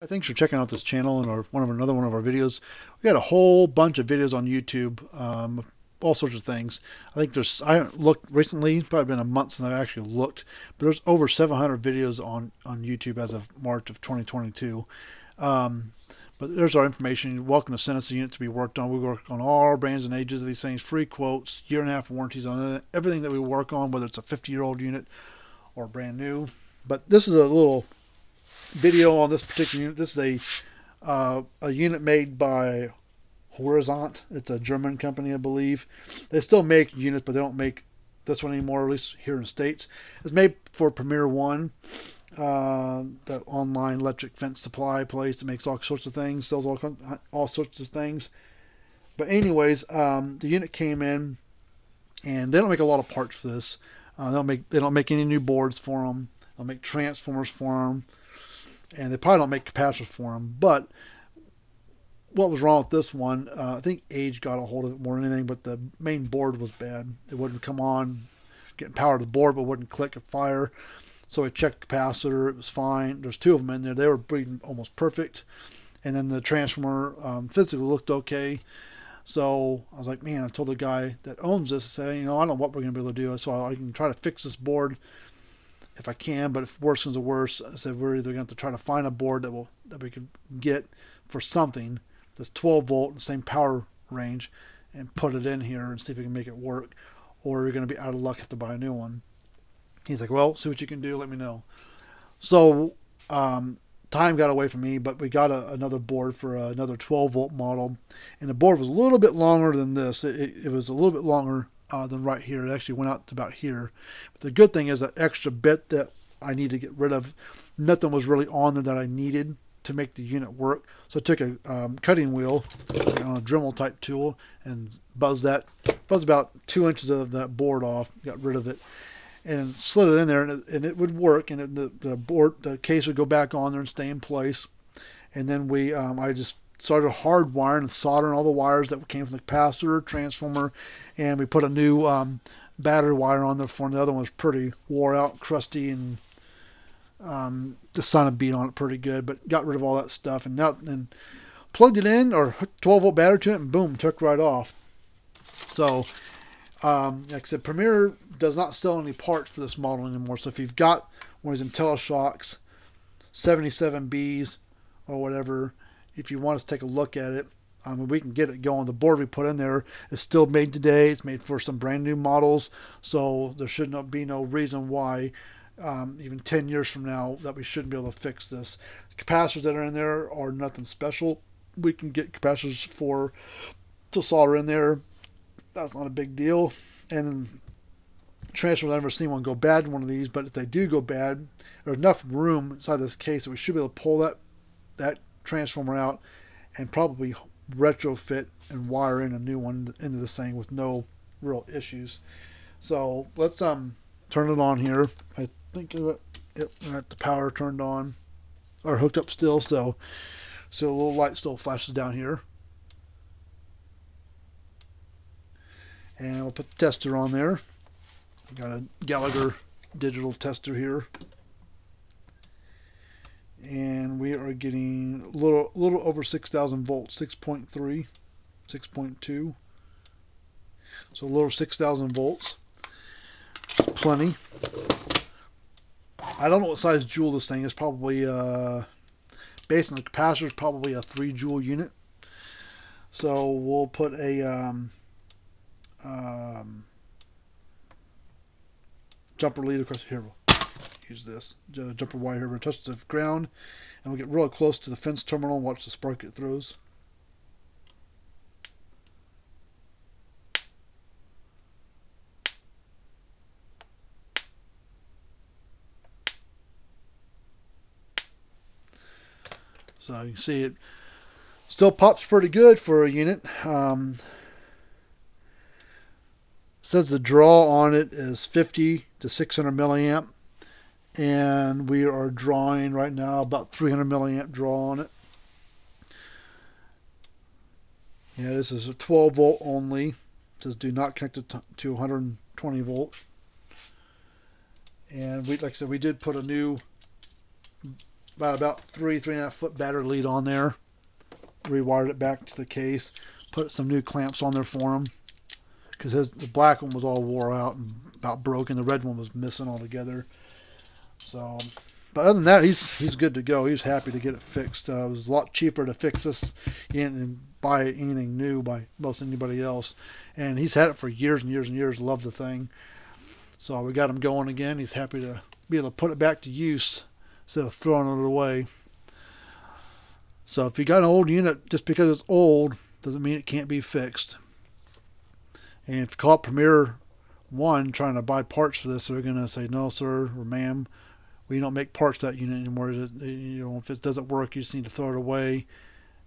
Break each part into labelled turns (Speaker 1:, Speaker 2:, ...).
Speaker 1: Thanks for checking out this channel and another one of our videos. We got a whole bunch of videos on YouTube, all sorts of things. I haven't looked recently, it's probably been a month since I actually looked, but there's over 700 videos on YouTube as of March of 2022. Um, but there's our information. You're welcome to send us a unit to be worked on. We work on all brands and ages of these things, free quotes, year and a half warranties on everything that we work on, whether it's a 50-year-old unit or brand new. But this is a little video on this particular unit. This is a unit made by Horizont. It's a German company, I believe. They still make units, but they don't make this one anymore, at least here in the States. It's made for Premier One, the online electric fence supply place that makes all sorts of things, sells all sorts of things. But anyways, the unit came in, and they don't make a lot of parts for this. They don't make any new boards for them. They'll make transformers for them, and they probably don't make capacitors for them. But what was wrong with this one? I think age got a hold of it more than anything, but the main board was bad. It wouldn't come on, getting power to the board, but wouldn't click or fire. So I checked the capacitor. It was fine. There's two of them in there. They were breathing almost perfect. And then the transformer physically looked okay. So I was like, man, I told the guy that owns this, I said, I don't know what we're going to be able to do. So I can try to fix this board if I can, but if worse comes to worse, I said we're either going to have to try to find a board that we could get for something that's 12 volt, the same power range, and put it in here and see if we can make it work, or you're going to be out of luck, have to buy a new one. He's like, well, see what you can do, let me know. So time got away from me, but we got another board for another 12 volt model, and the board was a little bit longer than this. It was a little bit longer than right here. It actually went out to about here. But the good thing is that extra bit that I need to get rid of, nothing was really on there that I needed to make the unit work. So I took a cutting wheel, a Dremel type tool, and buzzed about 2 inches of that board off, got rid of it, and slid it in there, and it would work, and the case would go back on there and stay in place. And then I just started hardwiring and soldering all the wires that came from the capacitor, transformer, and we put a new battery wire on there for the other one was pretty wore out, crusty, and the sun had beat on it pretty good, but got rid of all that stuff and plugged it in or hooked 12 volt battery to it, and boom, took right off. So like I said, Premier does not sell any parts for this model anymore. So if you've got one of these Intellishocks 77Bs or whatever, if you want us to take a look at it, we can get it going. The board we put in there is still made today. It's made for some brand new models, so there should not be no reason why, even 10 years from now, that we shouldn't be able to fix this. The capacitors that are in there are nothing special. We can get capacitors to solder in there. That's not a big deal. And transformers, I've never seen one go bad in one of these, but if they do go bad, there's enough room inside this case that we should be able to pull that transformer out and probably retrofit and wire in a new one into this thing with no real issues. So let's turn it on here. I think yep, got the power turned on or hooked up still, so a little light still flashes down here. And we'll put the tester on there. Got a Gallagher digital tester here, and we are getting a little over 6,000 volts, 6.3, 6.2, so a little 6,000 volts, plenty. I don't know what size joule this thing is. Probably based on the capacitor, is probably a 3 joule unit. So we'll put a jumper lead across here. We'll use this jumper wire here. We're going to touch the ground, and we'll get real close to the fence terminal and watch the spark it throws. So you can see it still pops pretty good for a unit. Says the draw on it is 50 to 600 milliamp, and we are drawing right now about 300 milliamp draw on it. Yeah, this is a 12 volt only. It says do not connect it to 120 volt. And like I said, we did put a new about 3.5 foot battery lead on there. Rewired it back to the case. Put some new clamps on there for him because the black one was all wore out and about broken. The red one was missing altogether. So, but other than that, he's good to go. He was happy to get it fixed. It was a lot cheaper to fix this and buy anything new by most anybody else. And he's had it for years and years and years. Loved the thing. So we got him going again. He's happy to be able to put it back to use instead of throwing it away. So if you got an old unit, just because it's old doesn't mean it can't be fixed. And if you call up Premier One trying to buy parts for this, they're going to say, no, sir, or ma'am, we don't make parts for that unit anymore. If it doesn't work, you just need to throw it away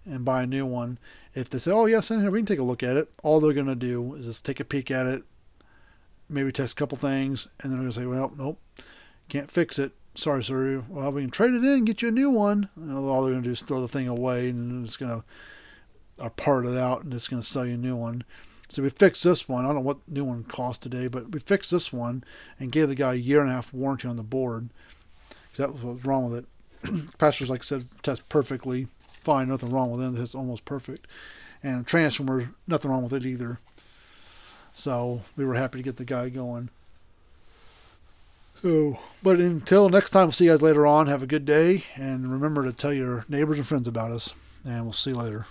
Speaker 1: and buy a new one. If they say, oh, yes, in here, we can take a look at it, all they're going to do is just take a peek at it, maybe test a couple things, and then they're going to say, well, nope, can't fix it. Sorry, sir. Well, we can trade it in and get you a new one. All they're going to do is throw the thing away and it's going to part it out and it's going to sell you a new one. So we fixed this one. I don't know what new one cost today, but we fixed this one and gave the guy a 1.5 year warranty on the board. That was what was wrong with it. Capacitors, like I said, test perfectly fine. Nothing wrong with it. It's almost perfect. And the transformer, nothing wrong with it either. So we were happy to get the guy going. So, but until next time, we'll see you guys later on. Have a good day, and remember to tell your neighbors and friends about us, and we'll see you later.